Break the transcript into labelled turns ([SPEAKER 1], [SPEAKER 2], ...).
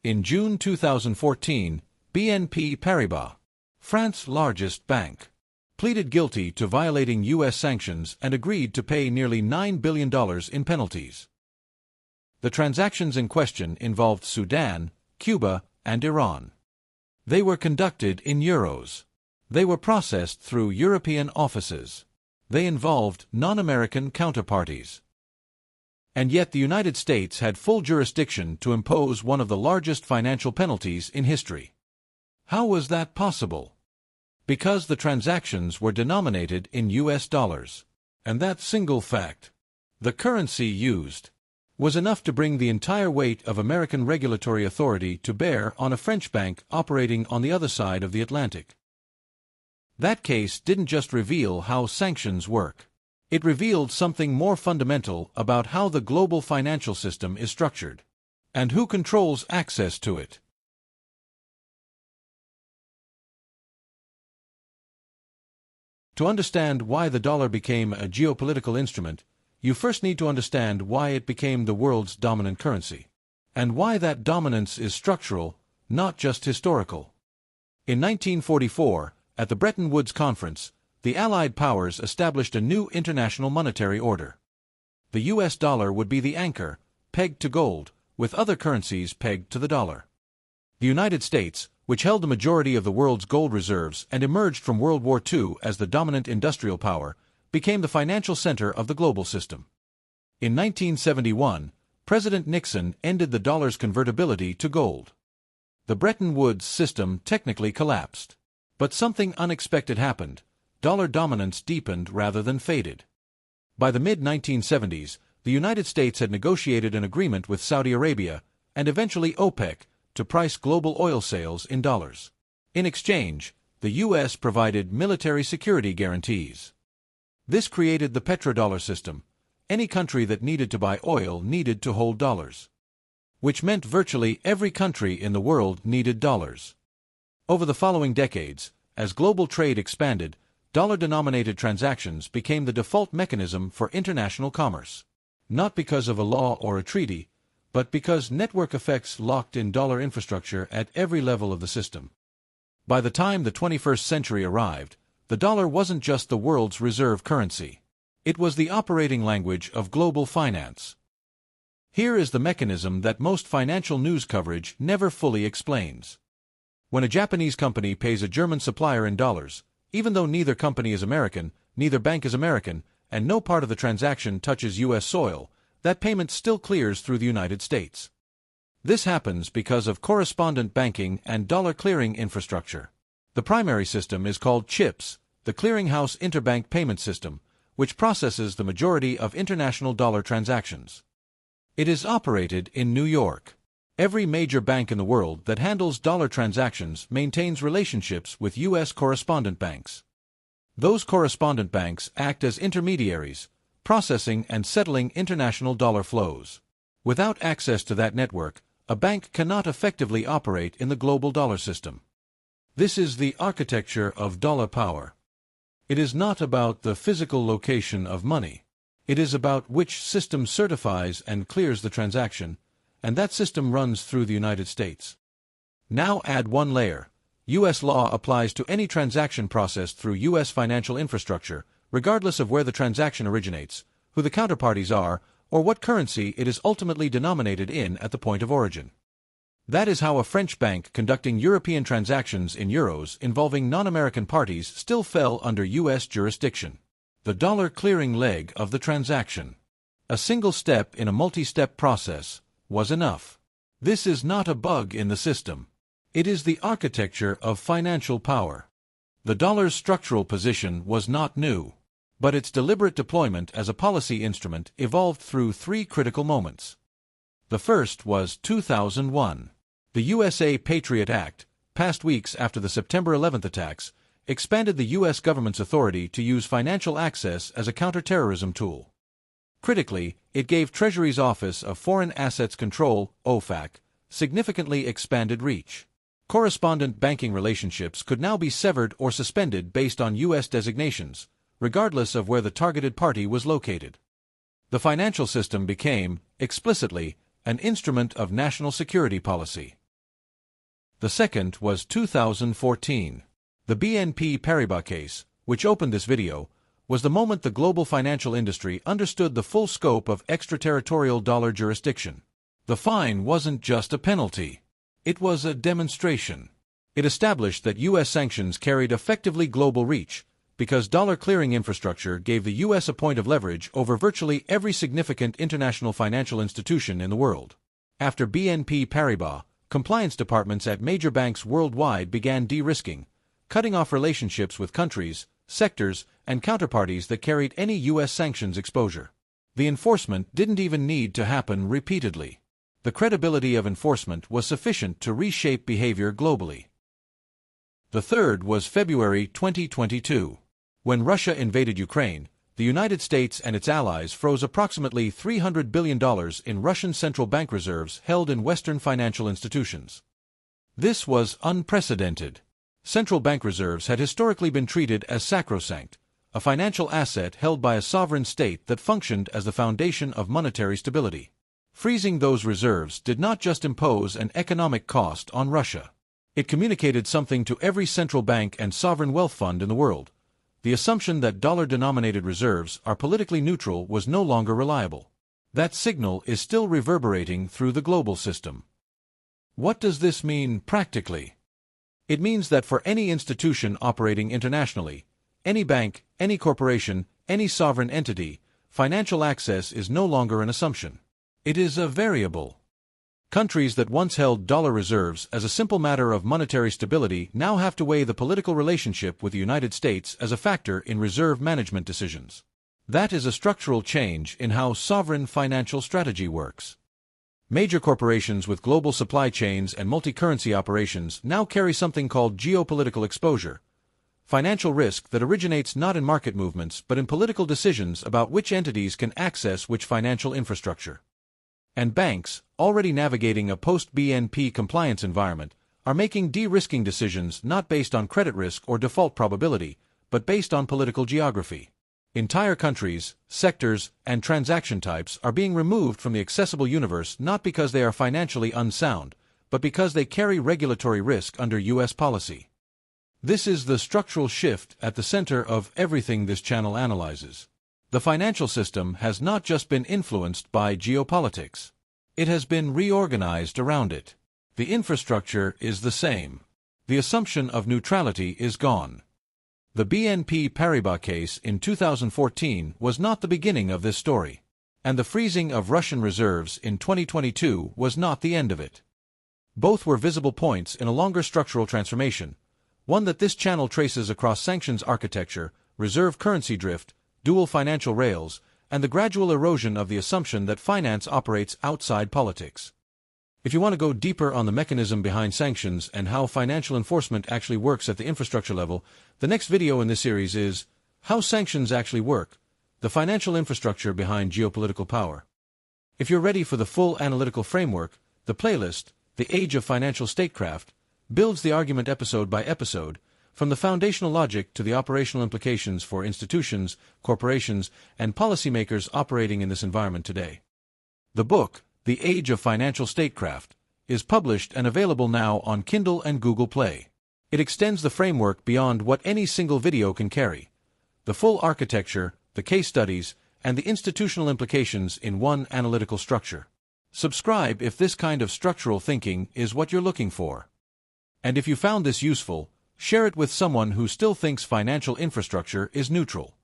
[SPEAKER 1] In June 2014, BNP Paribas, France's largest bank, pleaded guilty to violating U.S. sanctions and agreed to pay nearly $9 billion in penalties. The transactions in question involved Sudan, Cuba, and Iran. They were conducted in euros. They were processed through European offices. They involved non-American counterparties. And yet the United States had full jurisdiction to impose one of the largest financial penalties in history. How was that possible? Because the transactions were denominated in US dollars. And that single fact, the currency used, was enough to bring the entire weight of American regulatory authority to bear on a French bank operating on the other side of the Atlantic. That case didn't just reveal how sanctions work. It revealed something more fundamental about how the global financial system is structured, and who controls access to it. To understand why the dollar became a geopolitical instrument, you first need to understand why it became the world's dominant currency, and why that dominance is structural, not just historical. In 1944, at the Bretton Woods Conference, the Allied powers established a new international monetary order. The US dollar would be the anchor, pegged to gold, with other currencies pegged to the dollar. The United States, which held the majority of the world's gold reserves and emerged from World War II as the dominant industrial power, became the financial center of the global system. In 1971, President Nixon ended the dollar's convertibility to gold. The Bretton Woods system technically collapsed. But something unexpected happened. Dollar dominance deepened rather than faded. By the mid-1970s, the United States had negotiated an agreement with Saudi Arabia, and eventually OPEC, to price global oil sales in dollars. In exchange, the U.S. provided military security guarantees. This created the petrodollar system. Any country that needed to buy oil needed to hold dollars. Which meant virtually every country in the world needed dollars. Over the following decades, as global trade expanded, dollar-denominated transactions became the default mechanism for international commerce. Not because of a law or a treaty, but because network effects locked in dollar infrastructure at every level of the system. By the time the 21st century arrived, the dollar wasn't just the world's reserve currency. It was the operating language of global finance. Here is the mechanism that most financial news coverage never fully explains. When a Japanese company pays a German supplier in dollars, even though neither company is American, neither bank is American, and no part of the transaction touches U.S. soil, that payment still clears through the United States. This happens because of correspondent banking and dollar clearing infrastructure. The primary system is called CHIPS, the Clearinghouse Interbank Payment System, which processes the majority of international dollar transactions. It is operated in New York. Every major bank in the world that handles dollar transactions maintains relationships with U.S. correspondent banks. Those correspondent banks act as intermediaries, processing and settling international dollar flows. Without access to that network, a bank cannot effectively operate in the global dollar system. This is the architecture of dollar power. It is not about the physical location of money. It is about which system certifies and clears the transaction, and that system runs through the United States. Now add one layer. U.S. law applies to any transaction processed through U.S. financial infrastructure, regardless of where the transaction originates, who the counterparties are, or what currency it is ultimately denominated in at the point of origin. That is how a French bank conducting European transactions in euros involving non-American parties still fell under U.S. jurisdiction. The dollar clearing leg of the transaction. A single step in a multi-step process was enough. This is not a bug in the system. It is the architecture of financial power. The dollar's structural position was not new, but its deliberate deployment as a policy instrument evolved through three critical moments. The first was 2001. The USA PATRIOT Act, passed weeks after the September 11th attacks, expanded the U.S. government's authority to use financial access as a counterterrorism tool. Critically, it gave Treasury's Office of Foreign Assets Control, OFAC, significantly expanded reach. Correspondent banking relationships could now be severed or suspended based on U.S. designations, regardless of where the targeted party was located. The financial system became, explicitly, an instrument of national security policy. The second was 2014. The BNP Paribas case, which opened this video, was the moment the global financial industry understood the full scope of extraterritorial dollar jurisdiction. The fine wasn't just a penalty. It was a demonstration. It established that U.S. sanctions carried effectively global reach, because dollar clearing infrastructure gave the U.S. a point of leverage over virtually every significant international financial institution in the world. After BNP Paribas, compliance departments at major banks worldwide began de-risking, cutting off relationships with countries, sectors, and counterparties that carried any U.S. sanctions exposure. The enforcement didn't even need to happen repeatedly. The credibility of enforcement was sufficient to reshape behavior globally. The third was February 2022. When Russia invaded Ukraine, the United States and its allies froze approximately $300 billion in Russian central bank reserves held in Western financial institutions. This was unprecedented. Central bank reserves had historically been treated as sacrosanct, a financial asset held by a sovereign state that functioned as the foundation of monetary stability. Freezing those reserves did not just impose an economic cost on Russia. It communicated something to every central bank and sovereign wealth fund in the world. The assumption that dollar-denominated reserves are politically neutral was no longer reliable. That signal is still reverberating through the global system. What does this mean practically? It means that for any institution operating internationally, any bank, any corporation, any sovereign entity, financial access is no longer an assumption. It is a variable. Countries that once held dollar reserves as a simple matter of monetary stability now have to weigh the political relationship with the United States as a factor in reserve management decisions. That is a structural change in how sovereign financial strategy works. Major corporations with global supply chains and multi-currency operations now carry something called geopolitical exposure, financial risk that originates not in market movements but in political decisions about which entities can access which financial infrastructure. And banks, already navigating a post-BNP compliance environment, are making de-risking decisions not based on credit risk or default probability, but based on political geography. Entire countries, sectors, and transaction types are being removed from the accessible universe not because they are financially unsound, but because they carry regulatory risk under U.S. policy. This is the structural shift at the center of everything this channel analyzes. The financial system has not just been influenced by geopolitics. It has been reorganized around it. The infrastructure is the same. The assumption of neutrality is gone. The BNP Paribas case in 2014 was not the beginning of this story. And the freezing of Russian reserves in 2022 was not the end of it. Both were visible points in a longer structural transformation, one that this channel traces across sanctions architecture, reserve currency drift, dual financial rails, and the gradual erosion of the assumption that finance operates outside politics. If you want to go deeper on the mechanism behind sanctions and how financial enforcement actually works at the infrastructure level, the next video in this series is How Sanctions Actually Work, the Financial Infrastructure Behind Geopolitical Power. If you're ready for the full analytical framework, the playlist, The Age of Financial Statecraft, builds the argument episode by episode, from the foundational logic to the operational implications for institutions, corporations, and policymakers operating in this environment today. The book, The Age of Financial Statecraft, is published and available now on Kindle and Google Play. It extends the framework beyond what any single video can carry. The full architecture, the case studies, and the institutional implications in one analytical structure. Subscribe if this kind of structural thinking is what you're looking for. And if you found this useful, share it with someone who still thinks financial infrastructure is neutral.